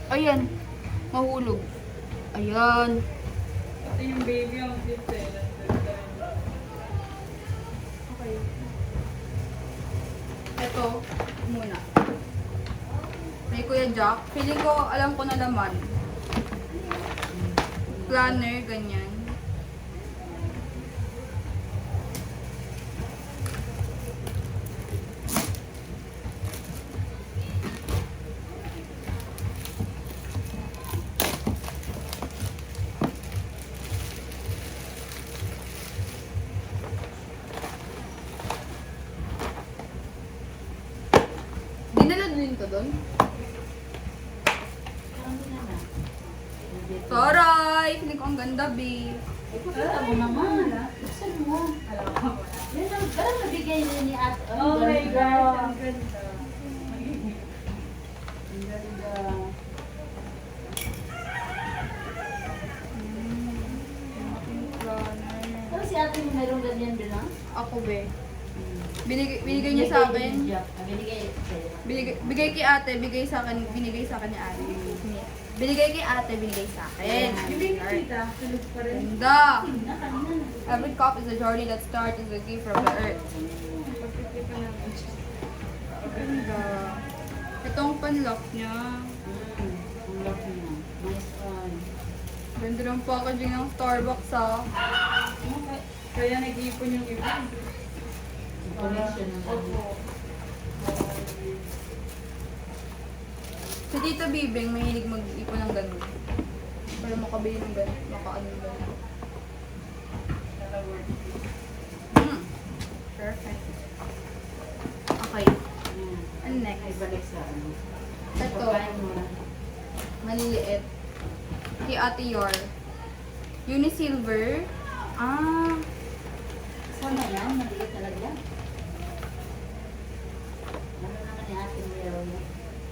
Ayan. Mahulog. Ayan. Ito yung baby ang cute eh. Okay. Ito, muna. May Kuya Jack. Feeling ko, alam ko na laman. Planner, ganyan. Dinala din ko doon. Taray! Feeling ko ang ganda, B. Kita mo naman. Buksan mo. Yan ang parang nabigay ni Ate. Oh my God, ang ganda. Ang ganda. Pero si ate mo meron ganyan din ah? Ako, be. Binigay niya sa akin. Binigay sa'yo. Bigay kay ate, bigay sa akin, binigay sa akin ni ate. Binigay kay ate, binigay sa akin. Hindi ko kita. Tulog pa rin. Ganda! Kanina, kanina. Every cup is a journey that starts as a gift from the earth. Pagpipit pa namin siya. Ganda. Itong panlock niya. Ang laki niya. Nice one. Ganda ng packaging ng Starbucks, ah. Kaya nag-iipon yung iba. Connection ng Opo. Si Tita Bibing, mahilig mag-ipon ng ganun. Para makabili ng ganun, makaano ng ganun. Perfect. Okay. Ano Ay, next? balik sa ano. Ito. Pagkain mo na. Maliliit. Kay Ate Yor. Unisilver. Ah. Sana yan, maliit talaga. Ano naman ni ate mo yun?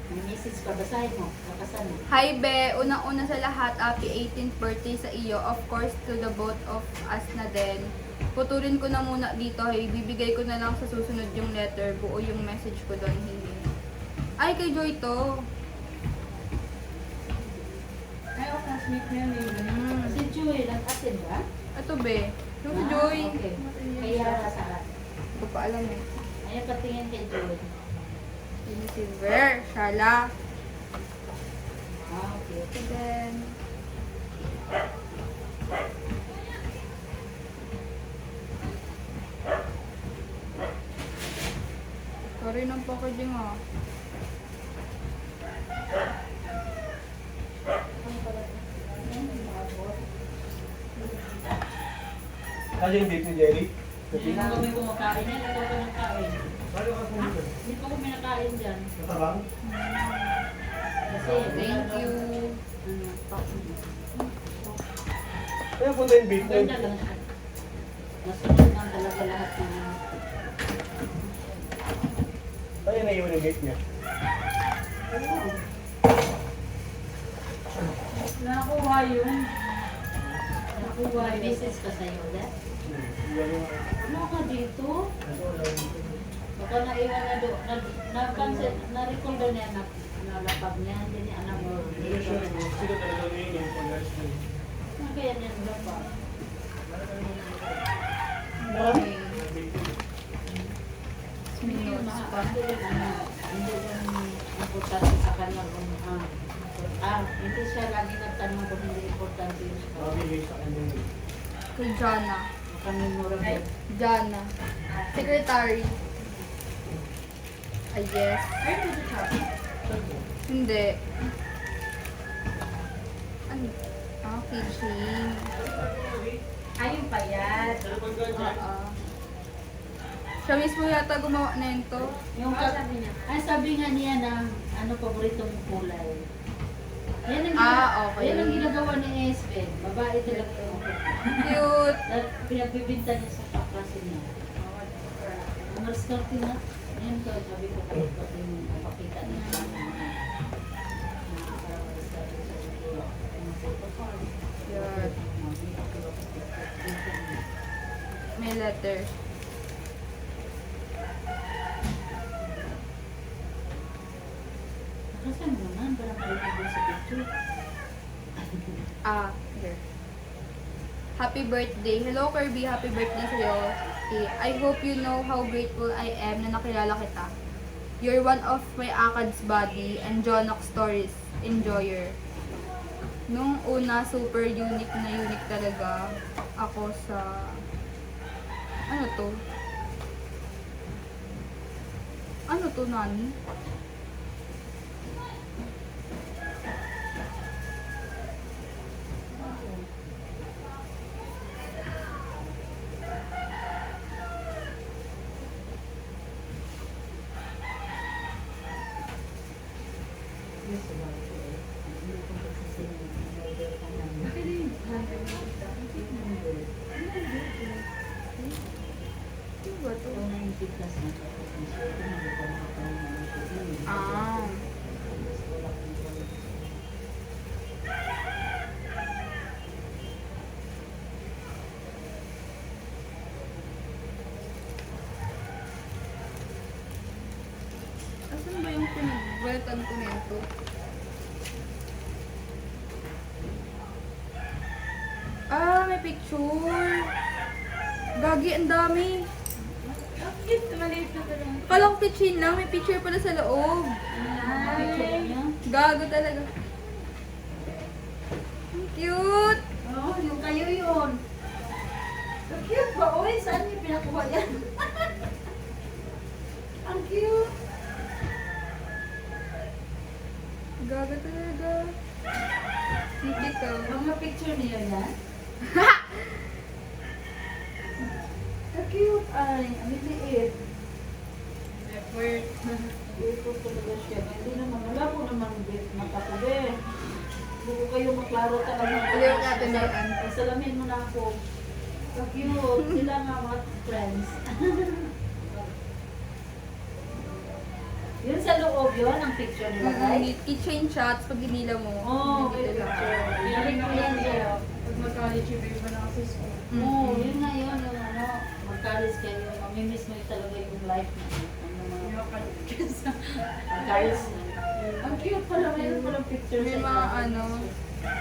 May message pa, basahin mo. Lakasan mo. Hi Be, unang-una sa lahat, happy 18th birthday sa iyo. Of course, to the both of us na din. Putulin ko na muna dito, ibibigay ko na lang sa susunod yung letter. Buo yung message ko doon. Ay, kay Joy to. Ay, o classmate niya eh. Si Joy, nag-attend ba? Ito Be. Yung si Joy. Okay. Kaya sa Hindi ko pa alam eh. Ayan, patingin kay Joy. Unisilver. Shala. Okay. And then, sorry ng packaging ah. Ano yung date ni Jerry? Hindi mo kami kumakain yan, ito ko nakain. Paano ka pumunta? Hindi pa kami nakain dyan. Matabang? Kasi, Thank you. Kaya punta yung date na yun. Ganda lang siya. Nasunod lang talaga lahat ng Kaya naiwan yung gate niya. Nakakuha yun. Nakuha May yun. message ka sa'yo, Dad? Ano ka dito? Baka naiwan na doon. Na-cancel, na-recall daw niya na nalapag niya. Hindi niya alam mo. Hindi siya sino talaga ngayon yung pag-last niya. Ano kaya niya ba? Okay. Minutes pa. Hindi yan importante sa kanya kung hindi siya lagi nagtanong kung hindi importante yung sa Mabigay sa kanya yun. Kay Jana. memorable. Jana. Secretary. I guess. Ay, ito siya. Hindi. Ano? Ah, kitchen. Ay, yung payat. Oo. Siya mismo yata gumawa na yun to. Yung Sabi niya. ay sabi nga niya na ano paborito mong kulay. Yan ang, Okay. yan ang ginagawa ni Espen. Babae talaga yung Cute. pinagbibinta niya sa kaklase niya. Ang restart na. Yan ko, sabi ko kung napakita niya. Yan. May letter. Kasi mo naman, parang kayo sa picture. Here. Happy birthday. Hello, Kirby. Happy birthday sa'yo. Okay. I hope you know how grateful I am na nakilala kita. You're one of my ACADS buddy and Jonox Stories enjoyer. Nung una, super unique talaga ako sa... Ano to? Ano to, Nani? Ano ba to? Ah. Asan ba yung pinag-welcome ko nito? May picture. Gagi, ang dami. Cute, maliit na talaga. Kalang pitchin lang, may picture pala sa loob. Picture niya? Gago talaga. Ang cute! Oo, yung kayo yun. So cute ba? Uy, saan niyo pinakuha yan? Ang cute. Gago talaga. Hindi ka. Mga picture niyo yan? Ang cute. Ay, ang liit. Effort. Ito talaga siya. Hindi naman, wala po naman matakubi. Hindi ko kayo maklaro talaga. Ayaw natin na yan. Salamin mo na ako. So cute. Sila nga mga friends. Yun sa loob yun, ang picture nila, guys. Keychain shots pag hinila mo. Oo, Dito lang. Galing ko yan sa'yo. Pag mag-college, iba na ako sa school. Oo, yun nga yun, yung ano, magkalis kayo, mamimiss mo yung talaga yung life na magkalis na. Ang cute pala, mayroon palang picture May sa mga inyo. ano,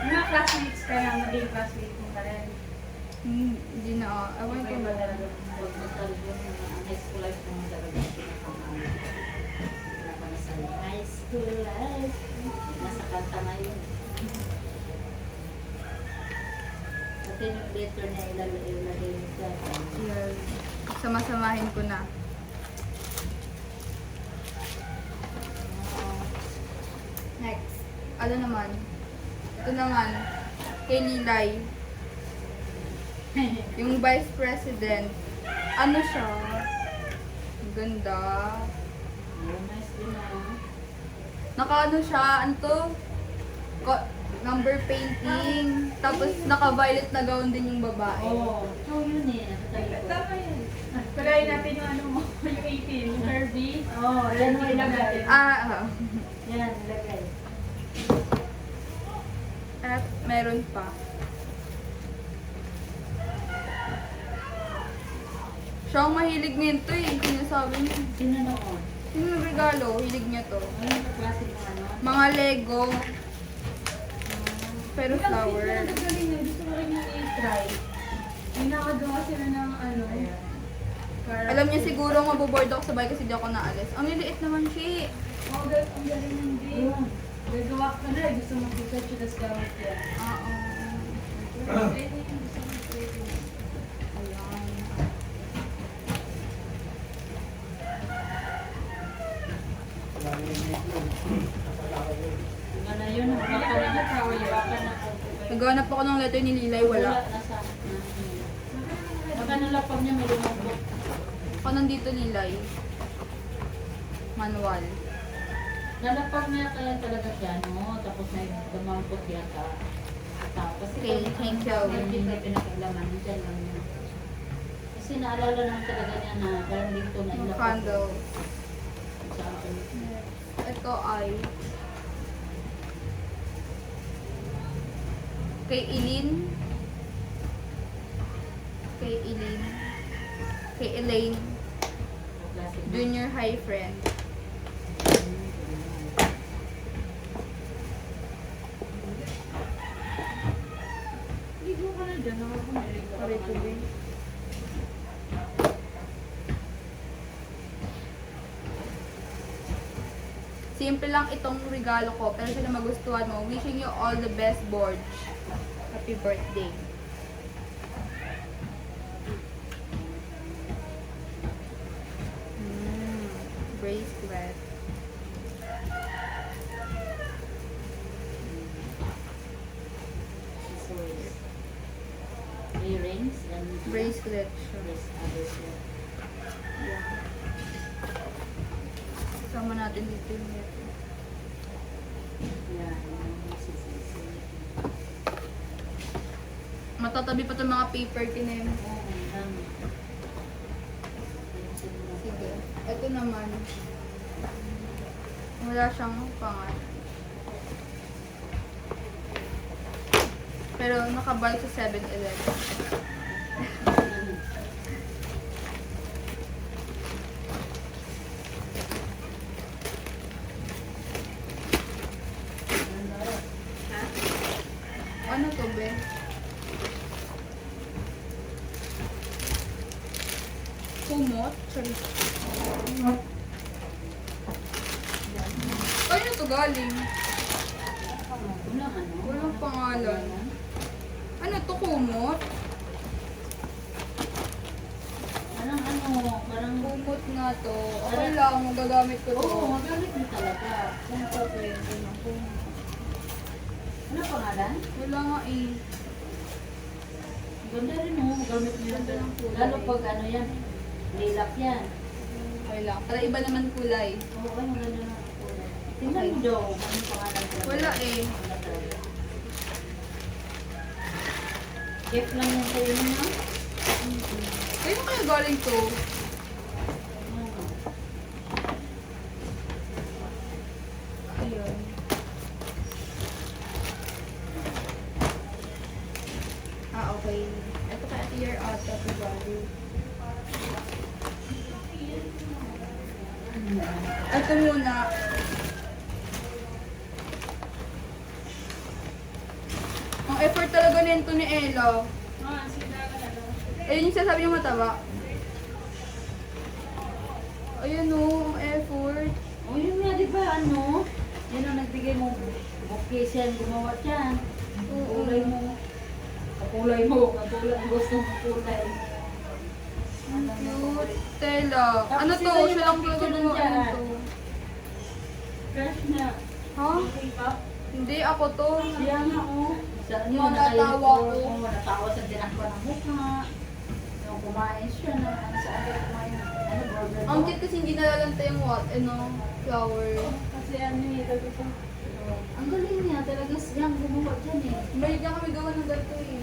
Mga classmates kaya, maging classmate mo pa rin. hindi na. Ewan ko ba. Huwag mo talaga yung mga high school life mo talaga. High school life. Nasa kanta na yun. Pati yung letter na ilagay mo sa Yan. Sama-samahin ko na. Next. Ano naman? Ito naman. Kay Lilay. Yung Vice President. Ano siya? Ang ganda. nice din na. Naka-ano siya? Ano to? Number painting. Tapos naka-violet na gown din yung babae. Oo. Oh, yun eh. Nakatalikod. Tama yun. Pagayin natin yung ano mo, yung 18, yung Kirby. Oo, yan mo ilagay. Yan, ilagay. At meron pa. Siya ang mahilig nito eh. Sinasabi niya. Sino noon? Sino regalo? Hilig niya to. Ano yung klase mo ano? Mga Lego. Pero Ang flower. galing na, gusto ko rin yung i-try. May nakagawa sila ng ano. Parang- Alam niya siguro maboboard ako sa bahay kasi di ako naalis. Ang liliit naman siya. Oh, ang galing ng day. Gagawa ka na, gusto mo Pikachu, tas gamit yan. Oo. Pwede yung gusto mo pwede. Ayan. Ano yun? Baka na Naghanap ako ng letter ni Lilay, wala. Nasa. Baka nalapag niya may lumabot. Ako nandito Lilay. Manual. Nalapag niya kaya talaga siya, no? Tapos may dumampot yata. Tapos Okay, thank you. Hindi tayo pinakailaman. Diyan lang yun. Kasi naalala naman talaga niya na parang dito na Yung ilapag. candle. Sa akin. Ito ay kay Eileen. Kay Eileen. Kay Elaine. Klase mo. Junior high friend. ano ako, pare ko din. Simple lang itong regalo ko, pero sana magustuhan mo. Wishing you all the best, Borge. Happy birthday. Bracelet. Accessories. Earrings and Bracelet siya. yes, others here. Yeah. Kasama natin dito yung letter. Yeah, yung accessories. Matatabi pa itong mga paper tinem. Oo, ang dami. Sige. Ito naman. Wala siyang pangalan. Pero nakabalik sa 7-Eleven. Ano to, be? Kumot? Sorry. Ano to galing? Walang ano? Walang pangalan. Ano to, kumot? Parang ano, parang Kumot nga to. Okay lang, magagamit ko to. oo, magamit mo talaga. Kung pa pwede na kumot. Ano pangalan? Wala nga eh. Ganda rin mo, magamit mo yan. Ganda ng kulay. Lalo pag ano yan, lilak yan. Okay lang. Para iba naman kulay. Oo, ay maganda na kulay. Tingnan mo daw, anong pangalan ko. Wala eh. Gift lang yan sa'yo mo, no? Kaya kaya galing to? Oo. Ayun. Okay. Ito kaya year ata to value. Ito muna. Ang effort talaga nito ni Ella. Ayun yung sasabi niya mataba. Ayun o, ang effort. Oh, yun nga, di ba, ano? Yan ang nagbigay mo, bukis yan, gumawa dyan. Kulay mo. Kakulay mo, katulad gusto mo kulay. Ang cute. Tela. Tapos Ano to? sino yung Siya lang picture gusto nun mo. Ano dyan? to? Fresh na. Ha? Hindi, ako to. Siya nga, oh. Sa ano, Mga natawa ko. Natawa sa ginagawa ng mukha. Yung kumain siya na, ano sa akin kumain. Ano, burger Ang to? cute kasi hindi nalalanta yung what, ano, flower. Kasi ano eh, sabi ko, Ang galing niya, talaga siyang gumawa dyan eh. May na kami gawa ng ganito eh.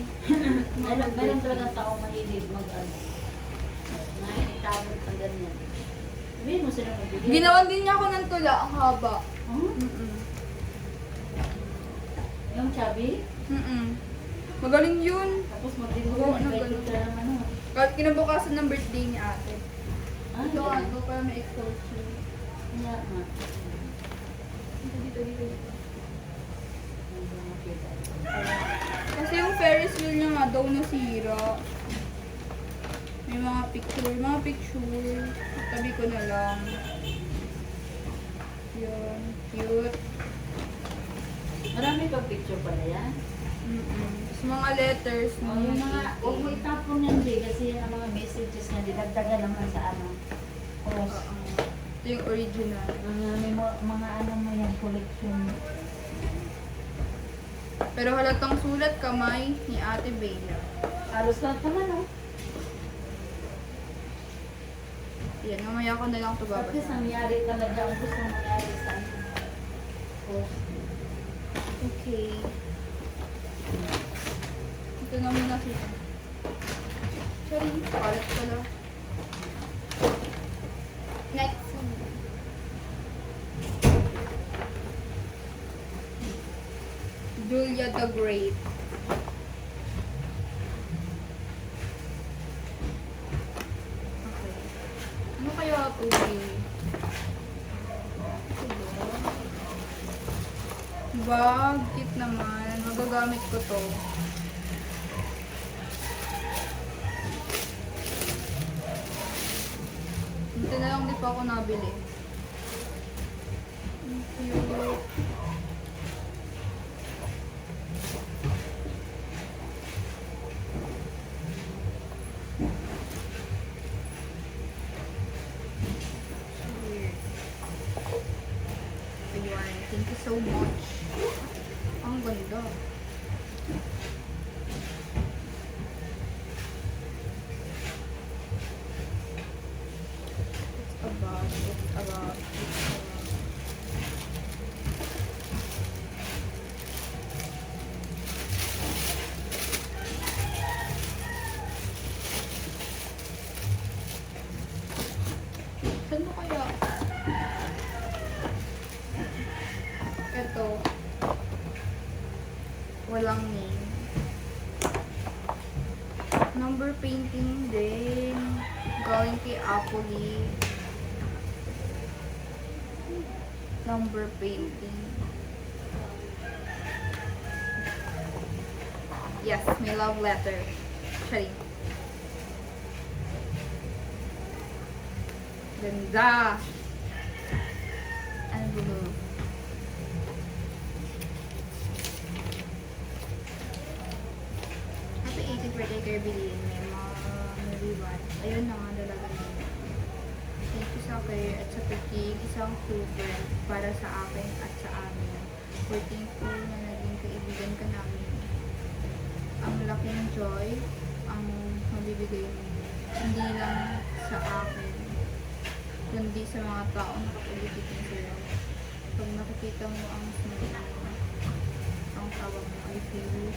Meron talaga tao mahilig mag-ano. Nakikitawag ang ganyan. Sabihin mo sila magbigay. Ginawan din niya ako ng tula, ang haba. Huh? Mm-mm. Yung chubby? Mm-mm. Magaling yun. Tapos Oo, magdibugo, ano, invite ganun. ka ng ano. Kahit kinabukasan ng birthday ni ate. Ah, Ito yan. ano, para may exposure. Kaya nga. Dito, dito, dito. Hindi mo makita. Kasi yung Ferris wheel niya nga daw nasira. May mga picture. Tabi ko na lang. Yun, cute. Marami pang picture pala yan. Tapos mga letters Oh, na yung mga, huwag mo itapon yan, Jay, kasi ang mga messages niya, didagdagan naman sa ano. Cross. Ito yung original. May mga ano mo yan, collection. Pero halatang sulat kamay ni Ate Bella. Halos lahat naman, oh. Yan, mamaya ko na lang ito At least babasa. nangyari talaga ang gusto nangyari sa ano. Cross. Okay. Ito na muna siya. Sorry, palat pala. Next. Julia the Great. Okay. Ano kaya ito? Bag, cute naman. Magagamit ko to. Buti na lang di pa ako nabili. Cute. Weird. Ayan, thank you so much. Ang ganda. It's about. Saan mo kaya? Ito. Walang name. Number painting din. Galing kay Apoli. Number painting. Yes, may love letter. Sorry. Ganda. Ano ba? Happy 80th birthday, Kirby Lynn. May mga nariwan. Ayun na nga, dalaga niya. Thank you sa care at sa pagkig, isang super para sa akin at sa amin. We're thankful na naging kaibigan ka namin. Ang laking joy ang mabibigay mo. Hindi lang sa akin, kundi sa mga taong nakapaligid mo sa'yo. Pag nakikita mo ang smile mo, ang tawa mo, I feel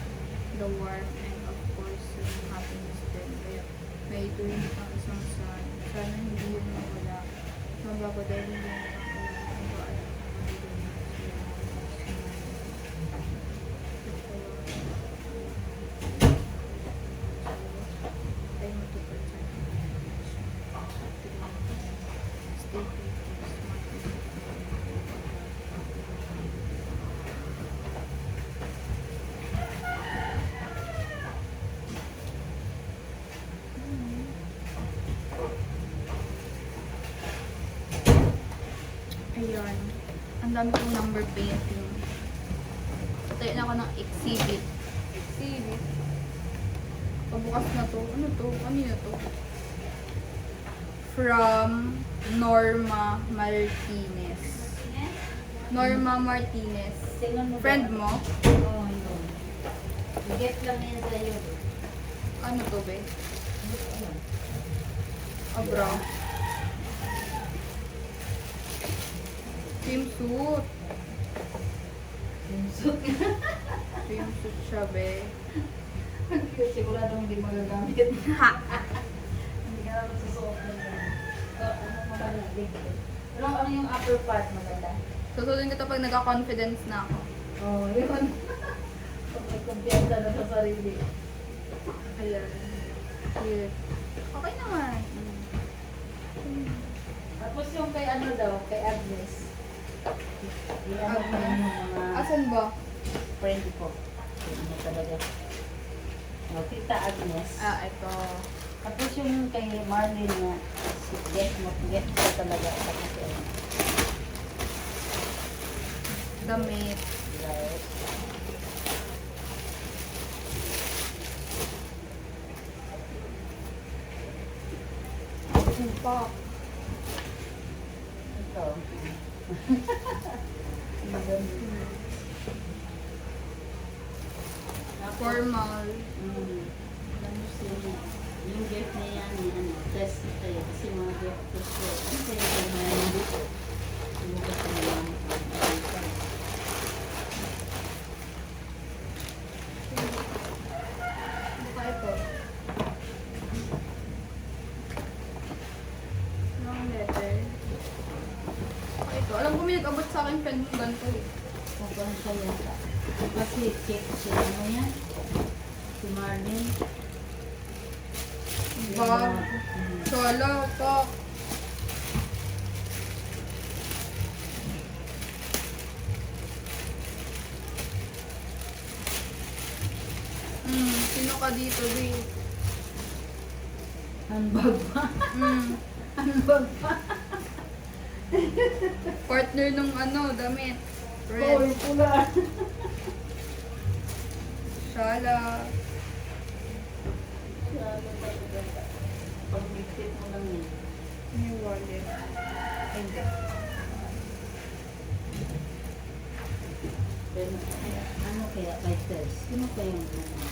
the warmth and of course yung happiness din. Kaya may tuwing kang isang sun. Sana hindi yun mawala. Mababaday mo yung ang baan. Ay, matupad sa stay Ayan. Ang dami kong number painting. Tayo na ako ng exhibit. Exhibit? Pabukas na to. Ano to? Kanina to? From Norma Martinez. Norma Martinez. Tingnan mo ba? Friend mo? Oo, yun. Get lang yan sa'yo. Ano to, be? Abra. Swimsuit. Swimsuit. Swimsuit siya, be. Siguradong hindi magagamit. Ha! Hindi ka naman susuot na gano'n. Ano maganda? Pero ano yung upper part maganda? Susunod ko to pag nagka-confidence na ako. Oo, yun. Pag may kumpiyansa na sa sarili. Ayan. Cute. Okay naman. Tapos yung kay ano daw, kay Agnes. Yung ano pa yun yung mga Asan ba? friend ko. Yung ano talaga. O, Tita Agnes. Ah, ito. Tapos yung kay Marlene na get ko talaga. Tapos yun. Damit. Right. Sumpak. Ito. Formal. Yung gift na yan, ano, test tayo. Kasi mga gift test ko. Kasi yung mga yan dito. Sumukas na lang. Baka ito. Long letter. Baka ito. Alam ko may nag-abot sa akin friend ng ganito eh. Mukhang siya yata. Kasi check siya. Ano yan? Si Marlene. Bag. Solo. Pak. Sino ka dito, babe? Handbag pa. Ang bag pa. Partner nung ano, damit. Oh, Red. yung pula. Shala. Pag-mixit mo lang yan. May wallet. Ay, hindi. Pero, ano kaya, writers? Sino kaya yung ano?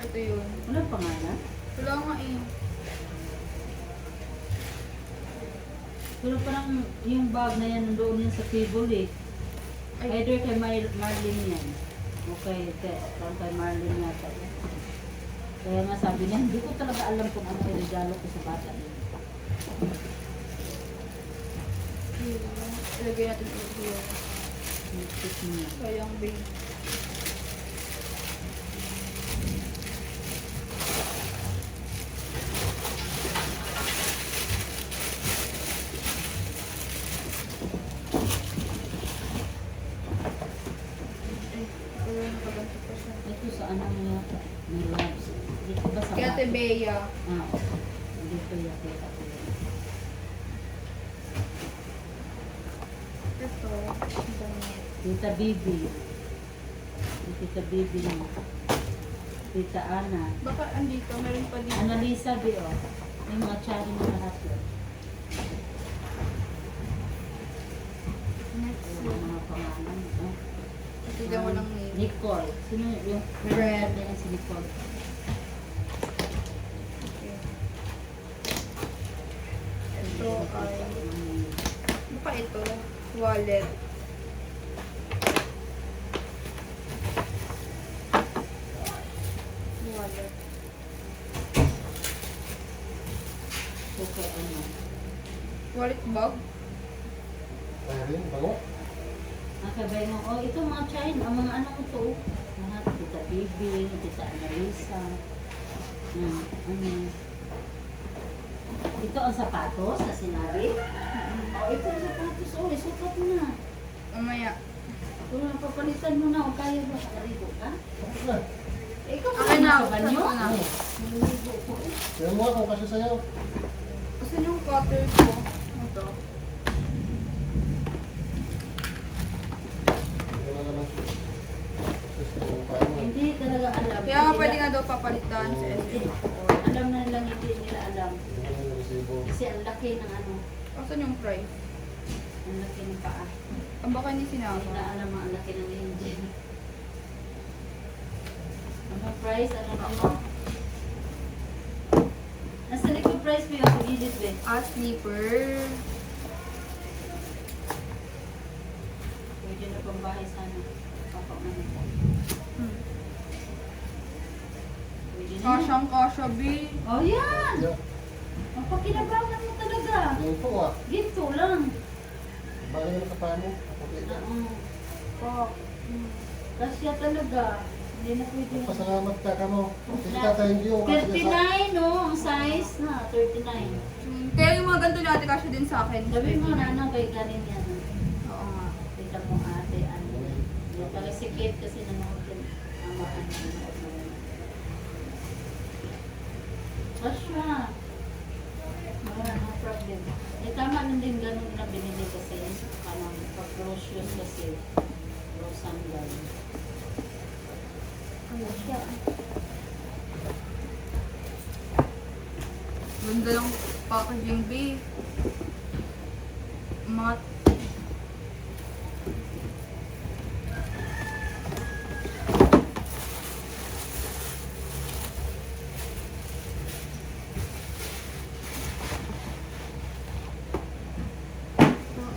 Ito yun. Wala pangalan? Wala nga eh. Pero parang yung bag na yan, nandoon yan sa table eh. Ay. Either kay Marlene yan. Okay, parang kay Marlene yata yan. Kaya nga sabi niya, hindi ko talaga alam kung ano yung regalo ko sa bata niya. Ilagay natin ito yun. Mixit niya. Sayang babe. Ay, wala nakaganto pa siya. Ito sa ano niya, may labs. Dito ba sa Kaya bata? Ate Bea. Ah, okay. Dito yung kita ko. Ito. Damit. Tita Bibi. Yung Tita Bibi niya. Tita Ana. Baka andito, meron pa dito. Annalisa B, oh. May mga tsari na lahat yun. Next. Yung mga pangalan. Oh. Tignan mo lang name. Nicole. Sino yung Red. Yan si Nicole. Okay. Ito ay... Baka ito. Wallet. Wallet. Okay, ano. Wallet bag? Kaya rin, bango. Nakabay mo, oh, ito mga China, ang mga ano ko to. Lahat, Tita Bibi, Tita Annalisa. Ano. Ito ang sapatos na sinabi. Oh, ito ang sapatos, oh, isukat mo na. Mamaya. Kung napapalitan mo na, o kaya ba, nakaligo ka? Tapos na. Eh, ikaw Akin na, sa banyo? ako na. Naliligo ko eh. Tignan mo nga kung kasi sa'yo. Asan yung cutter ko? Ito. Tignan na naman. Kasi kung kaya mo. Hindi talaga alam. Kaya nga Hindi pwede na- nga daw papalitan sa SM. Alam na lang, hindi nila alam. Tignan mo yung resibo. Kasi ang laki ng ano, Asan yung price? ang laki ng paa. Ang baka ni Hindi sinama. na alam ang laki ng engine. Ano price? Ano ano? Nasa likod price mo yung pag-edit eh. Sleeper. Pwede na pang bahay sana. Papakaman ko. Pwede na. Kasyang kasya, B. Oh yan! Yeah. Ang pakinabangan mo talaga. Yung po nga. Ginto lang. Bagay na sa paa mo. Kapatid na. Fuck. Kasya talaga. Hindi na pwede na. Pasalamat ka ka mo. Kasi ka thank you. Kasi sa- 39 no? Ang size na. 39. Kaya yung mga ganito natin kasya din sa akin. Sabi mo na ano kay ganin yan. Oo nga. Kita mo ate, ano. Yung pala si Kate kasi nanood yun. Ama, ano, nanood na yun. Kasya. Wala, no problem. Eh, tama lang din ganun na binili kasi. Kanang pag-groceries kasi. Rosandal. Kasya. Ganda lang packaging, B. Matte.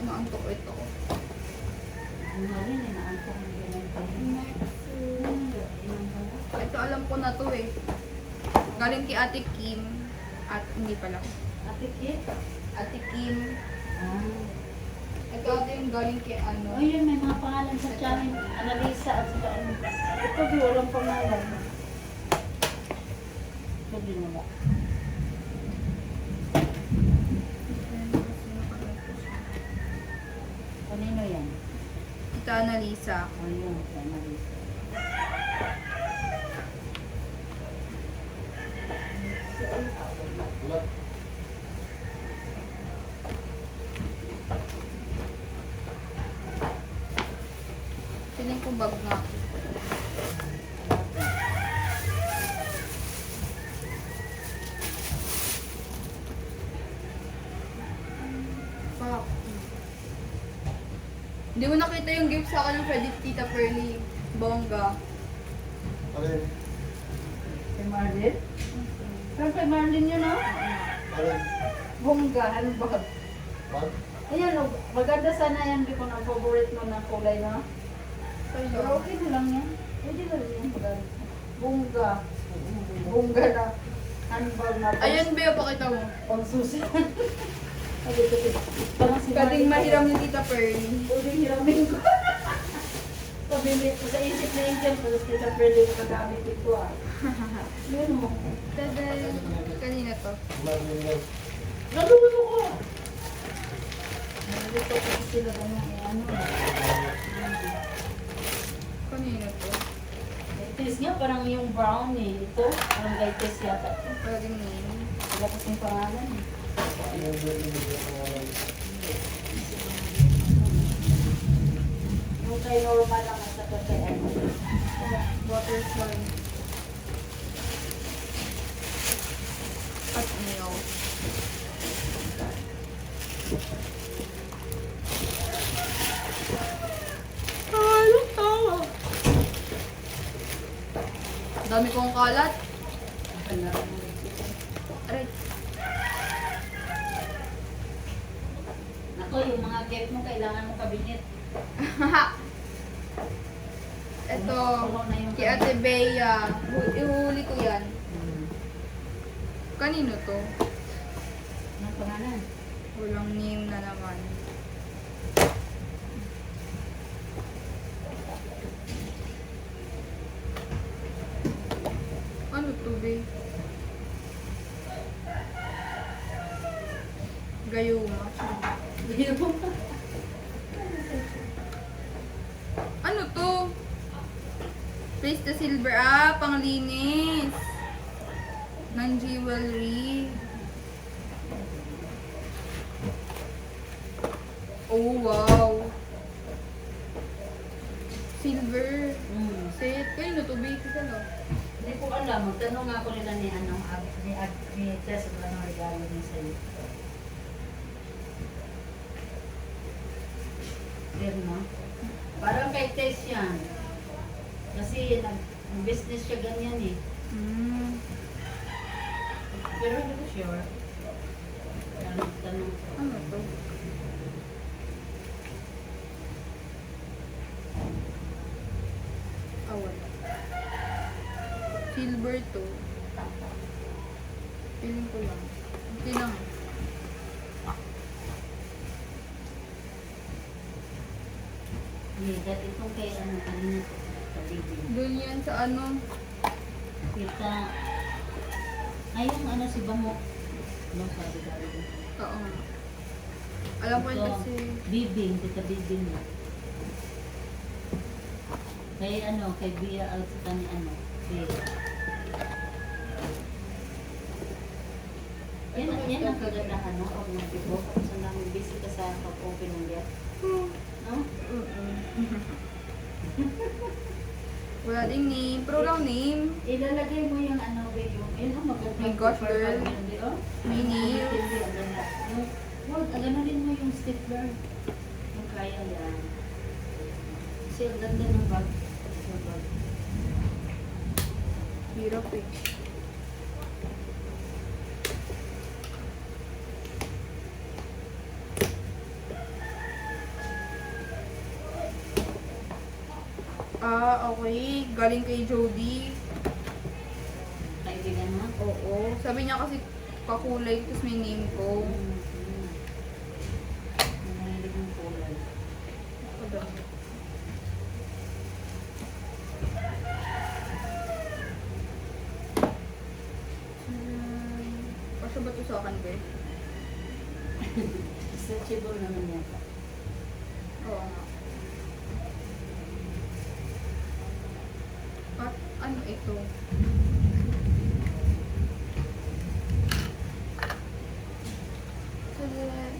Inaantok ko ito. Ang halin, inaantok mo ganun pa yun. Ito alam ko na to eh. Galing kay Ate Kim. At hindi pala. Ate Kate? Ate Kim. Ah. Ito ate yung galing kay ano. Oh, yun, may mga pangalan sa channel. Annalisa at saka ano. Ito, di walang pangalan. Ito, di wala. Kanino yan? Tita Annalisa. Oh, yun, si Annalisa. Wala. bag nga. Fuck. Hindi mo nakita yung gift sa akin ng credit Tita Pearly. Bongga. Alin? Kay Marlene? Pero kay Marlene yun, ah. Alin? Bongga, ano ba? Bag? Ayan, oh, maganda sana yan. Di ko na favorite mo ng kulay, no? Pero okay na lang yan. Pwede na rin yan. Maganda. Bongga. Bongga na. Handbag na. Ayan, Bea, pakita mo. Pangsusi. Ay, ito. Parang si Kading Marlene. mahiram ni Tita Pearly. Uling hiramin ko. Pabili ko sa isip na Angel, tapos kita pwede ko kagamitin ko, ah. Yun, mo. Tada, kanina to. Marlin lang. Naluluto ko. Naluluto ko sila ganyan, eh, ano. Kanina to. Taste niya parang yung brown, eh. Ito, parang kay taste yata. Pwedeng name. Wala kasing pangalan, eh. Yung binibigyan ko nga lang. Yung kay normal lang at saka kay ano. Butterfly. At meal. Dami kong kalat. Aray. Ako, yung mga cake mo, kailangan mo kabinet. Ito, Puno na yung kay Ate Bea. Ihuli ko yan. Kanino to? Anong pangalan? Walang name na naman. Ano to, be? Gayuma. Ano to? Place the silver. Ah, panglinis. Non-jewelry. Oh, wow. Silver. Set. Kayo na to, be? Kasi no? Hindi ko alam. Magtanong nga ako nila ni ano, ni Tess kung anong regalo niya sa'yo. Pero no? Parang kay Tess yan. Kasi nag-business siya ganyan eh. Mm. Pero hindi ko sure. Tanong ko. Ano to? Ah, wala. Silver to. Feeling ko lang. Hindi lang. Hindi, dati itong kay ano, kanina to. Kabibig. Doon yan sa ano. Kita, ay yung ano si Bamo. Ano sabi dati ko? Oo nga. Alam ko yun Ito, kasi. Bibing, kita Bibing mo. Kay ano, kay Bia at sa ni ano, Bia. Yan ang kagandahan, no? Pag mag-ibo, kapag sa namin busy ka sa pag-open ng get. No? Wala ding name. Pero lang name. Ilalagay mo yung ano, yung, yun ang mag-open. My gosh, girl. May Mini. Wag, aganarin mo yung stapler. Kung kaya yan. Kasi ang ganda ng bag. Yung bag. Hirap eh. Ah, okay. Galing kay Jody. Kaibigan mo? Oo. Sabi niya kasi kakulay, tapos may name ko. Mahilig ng kulay. Pasya ba ito sa akin, be? Stretchable naman yan. Oo nga. At ano ito?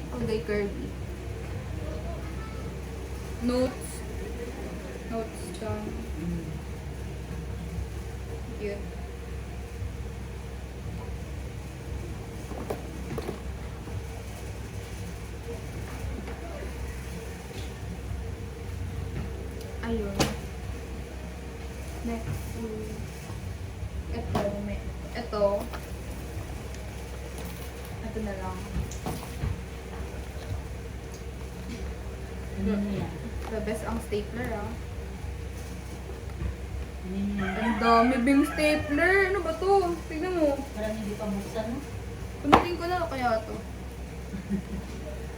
Kulay curvy. Notes. Notes done. Cute. Ayun. Next. Ito. Ito na lang. Ano niya? The best ang stapler ah. Ano niya? Ang dami bing stapler. Ano ba to? Tignan mo. Parang hindi pa buksan, no? Punitin ko na kaya to.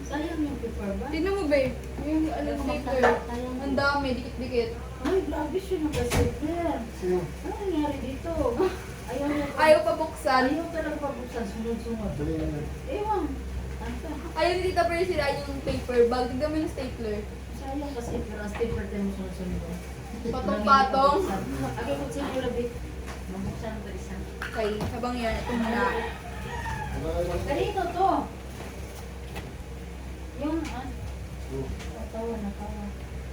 Sayang yung paper ba? Tignan mo babe. Yung ano stapler. Sayang. Ang dami. Dikit-dikit. Ay, grabe siya nag-stapler. Sino? Ano nangyari dito? Ayaw niya. Ayaw pa buksan. Ayaw talaga pa buksan. Sunod-sunod. Dali na yan. Ewan. Ano ba? Ayaw ni Tita Pearl sila yung paper bag. Tignan mo yung stapler. Sayang kasi parang stapler tayo mo sunod-sunod. Patong-patong. Ako kung sino yung labi. Mabuksan ko isa. Okay, habang yan, ito muna. Wala lang. Kanino to? Yung, Oh. natawa.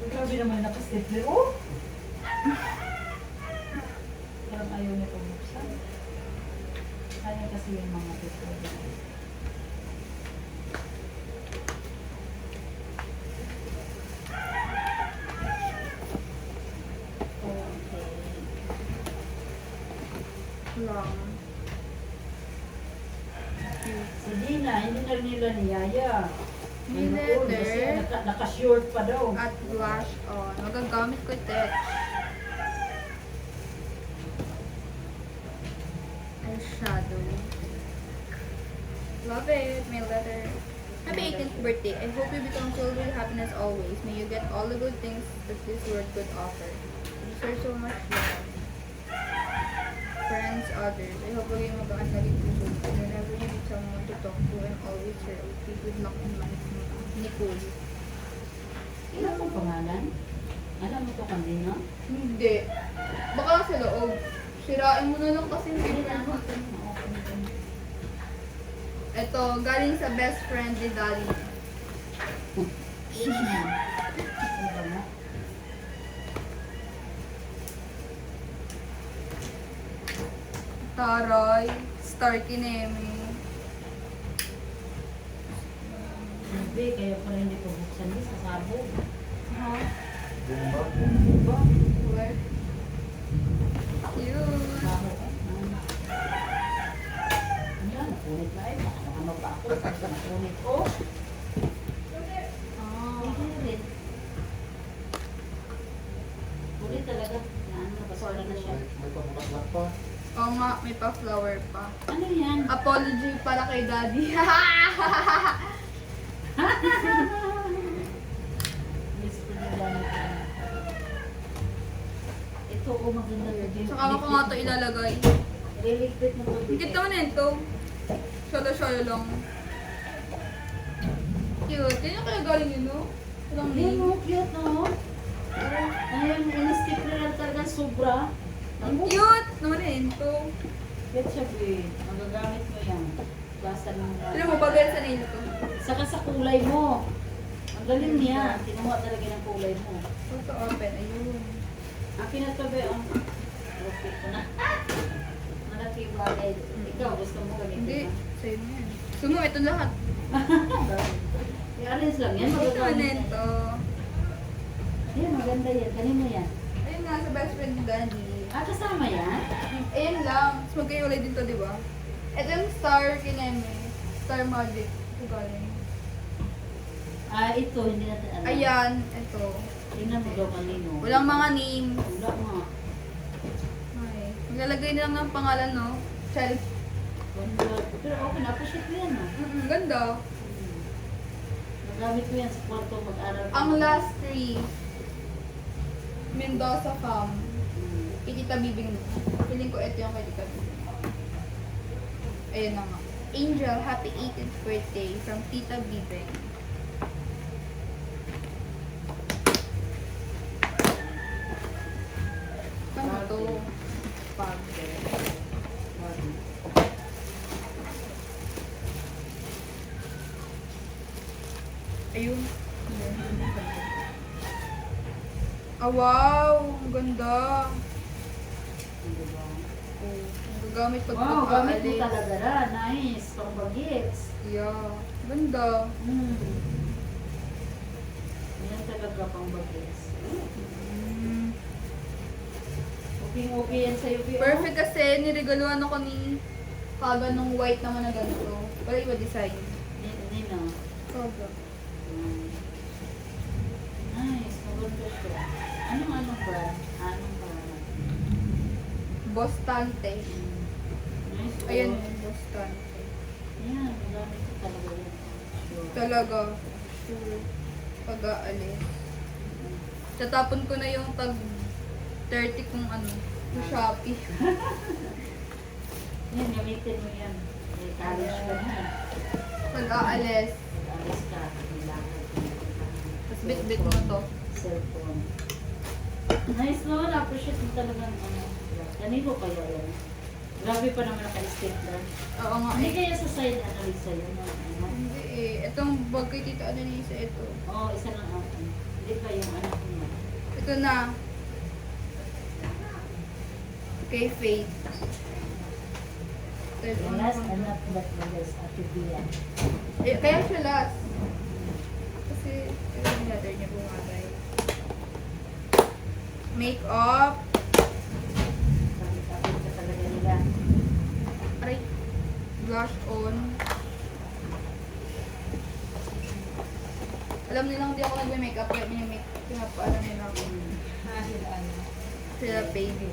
Grabe naman naka-stapler. Oh! Parang ayaw niya pabuksan. Sayang kasi yung mga paper. Lang. Si Dina, hindi na nila niyaya. May Ayun, kasi letter. naka-short pa daw. At blush on. Magagamit ko ito. Eyeshadow. Love it. My letter. Happy 18th birthday. I hope you become filled with happiness always. May you get all the good things that this world could offer. You deserve so much love. Friends, others. I hope maging magaan na rin puso. And whenever you need someone to talk to, I'm always here. I'll keep good luck in life. Nicole. Ilan mo pangalan? Alam mo to kanina? Hindi. Baka sa loob. Sirain mo na lang kasi hindi na ako. Ito, galing sa best friend ni Daddy. Taray. Star Kinemi. Hindi, kaya pala hindi ko buksan din sa sabog. Ha? Bumba. Diba? Where? Cute. Sabog. Ayan, napunit na eh. Baka ano pa ako. Napunit ko. Ah. Hindi rin. Punit talaga. Yan, napasala na siya. May pabukas-lak pa. Oo nga, may pa-flower pa. Ano yan? Apology para kay Daddy. Miss ko din lang ito. Ito, oh, maganda to. Saka ako nga ito ilalagay. Liligpit mo to. Higit naman ito. Sholo-sholo lang. Cute. Yan yung kaya galing yun, no? Walang Hindi name. mo, cute no? Ayun, in-stapler lang talaga sobra. Ang cute! Naman ito. Cute siya, babe. Magagamit mo yan. Basta lang. Alam mo, bagay sa nail ko. Saka sa kulay mo. Ang galing niya. Kinuha talaga ng kulay mo. Ito open. Ayun. Akin na to, babe. Ang okay ko na. Malaki yung bagay. Ikaw, gusto mo gamitin Hindi. mo? Sa'yo na yan. Sumo, ito lahat. I-arrange lang yan. Ito naman Magagamit. ito. Yan, maganda yan. Kanin mo yan. Ayun nga, sa best friend ni Daddy. Ah, kasama yan? Ayan lang. Tapos magkahiwalay din to, di ba? Ito yung Star Kineme. Star Magic. Ito galing. Ah, ito. Hindi natin alam. Ayan. Ito. Tingnan mo daw kanino. Walang mga names. Wala nga. Okay. Maglalagay na lang ng pangalan, no? Shelf. Ganda. Pero okay, na-appreciate mo yan, ah. Ganda. Magamit mo yan sa kwarto mag-aral. ka. Ang last three. Mendoza Farm. Kay Tita Bibing. Feeling ko ito yung kay Tita Bibing. Ayun na nga. Angel, happy 18th birthday from Tita Bibing. Ano to? Pagde. Ayun. Ah, wow! Ang ganda. Diba? Oh, gagamit pag Wow, gamit mo pag-aalis. talaga ra. Nice. Pang bagets. Yeah. Ganda. Yan talaga pang bagets. Mm. Okay yan sa'yo, Bi. Perfect kasi niregaluhan ako ni Kaga nung white naman na ganito. Wala iba design. Hindi na. Kaga. Nice. Maganda siya. Anong brand? Anong brand? Bostante. Nice. Ayan oh. yung Bostante. Yan. Magamit ko talaga yan. Sure. Talaga. Sure. Pag-aalis. Tatapon ko na yung tag 30 kung ano. Yung Shopee. Yan, gamitin mo yan. May college ka na. Pag-aalis. Alis ka. Kailangan. Tapos bit-bit mo to. Cellphone. Nice no, na-appreciate mo talagang ano. Kanino kaya yan? Grabe pa naman naka-stapler. Oo nga Hindi eh. kaya sa side analyze sa'yo no? Ano? Hindi eh. Itong bag kay Tita Annalisa ito. Oo, isa lang ako. Hindi pa yung anak mo. Ito na. Kay Faith. Ito yung Last and not but the best at Bian. Eh, kaya siya last. Kasi, ito yung letter niya bumagay. Make-up. Kapit ka talaga nila. Aray. Blush on. Alam nilang hindi ako nagme-makeup kaya pinapaalam nila ako. Sila baby.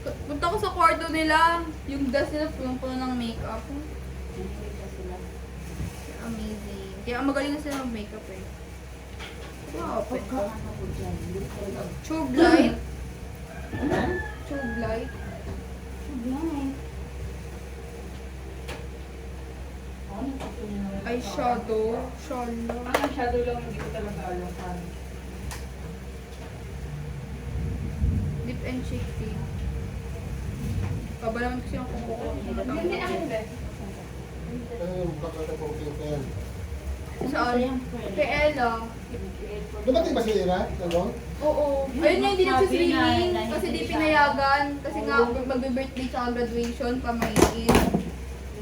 Punta ko sa kwarto nila. Yung dust nila punong-puno ng makeup. Hindi pa sila. Amazing. Kaya magaling na sila mag-makeup eh. Wow, open ko. Pagka ano ko dyan. Hindi talaga. Tube light. Ha? Tube light. Blind. Oh, nagpapuli na rin. Eyeshadow. Shala. Ang shadow lang, hindi ko talaga alam paano. Lip and cheek tint. Baba naman kasi yung kuko ko. Hindi ako hindi. Ano yung kakata ko na yan? Saan? Kay Ella. Dumating ba si Ira? Tanong? Oo. Ayun nga, hindi nagsiswimming. Sabi na, Kasi di hindi siya. pinayagan. Kasi nga, magbe-birthday sa graduation, pamayin.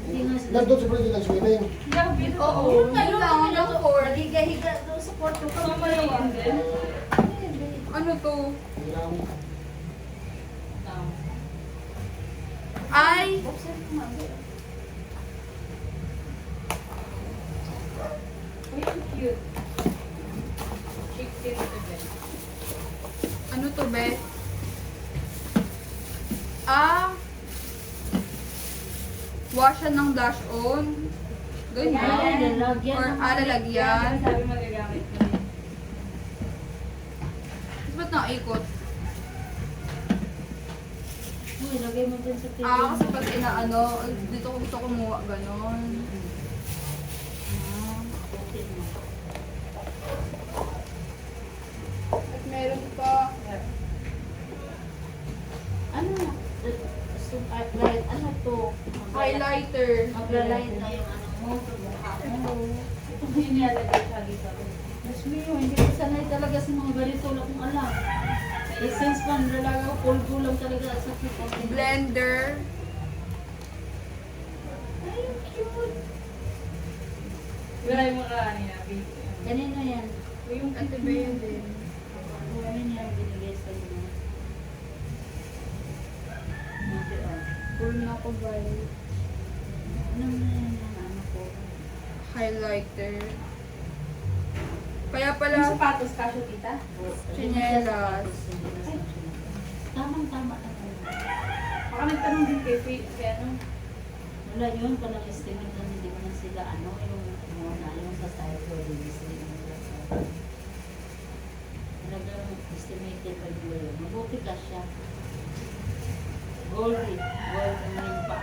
Hindi nga sila. Nandun sa pwede ng swimming. Hindi ako dito. Oo. Yun lang, lang for. Higa-higa doon sa kwarto ka. Sama naman din. Ano to? Hiram. Ay! Uy, ang cute. Chick tint ito din. Ano to, be? Ah! Washan ng blush on. Ganyan. Ay, lalagyan Or ng- lalagyan. Sabi magagamit mo din. Ba't naikot? Uy, lagay mo dun sa table. Kasi pag inaano, dito ko gusto kumuha, ganon. Okay mo. At meron pa, Ano? Right, ano to? highlighter. Magla-light na yung ano mo, sa mukha mo. Ito hindi nilagay sa dito. Diyos mio, hindi ko sanay talaga sa mga ganito. Wala kong alam. Essence pan, lalaga ko, polvo lang talaga at sakit. Blender. Ay, cute. Wala yung mga niya, baby. Kanino yan? Uy, yung Ate Bea din. Ano niya binigay sa inyo? Hindi ah. Puro na ako violet. Ano na yan yung ano ko? Highlighter. Kaya yung pala, sapatos, kasyo tita. Chinelas. Tamang-tama na tayo. Baka nagtanong din kay Faith, kaya ano. Wala yun, palang estimate na hindi mo na sila ano, yung muna, yung sa side ko, yung estimate na sa talagang estimated by yun. Mabuti ka siya. Gold ang rin pa.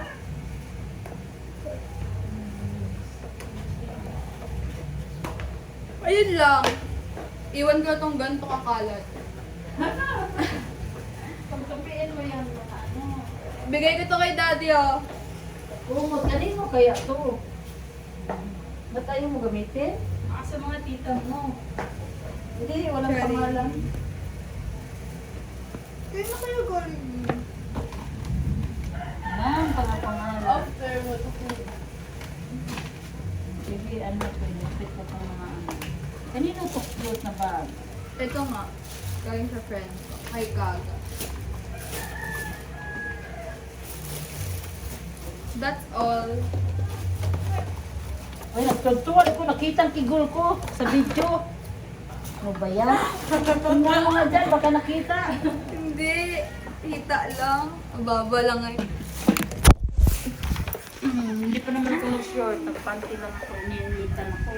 ayun lang. Iwan ko itong ganito kakalat. Pagkapiin mo yan mga ano. Bigay ko to kay daddy, oh. Oo, kanino kaya to? Ba't ayaw mo gamitin? Baka sa mga tita mo. Hindi, walang Sorry. pangalan. Kaya na kayo galing. Ma'am, pangapangalan. After mo to. Sige, ano ko, ilapit ko pang mga ano. Kanino to cute na bag? Ito nga. Galing sa friend ko. Kay Gaga. That's all. Ay, nagtuntuan ko, nakita ang kigol ko sa video. Ano ba yan? Tingnan mo nga dyan, baka nakita. Hindi. Kita lang. Baba lang eh. Hindi pa naman ko short, nagpanty lang ako, niyanitan ako.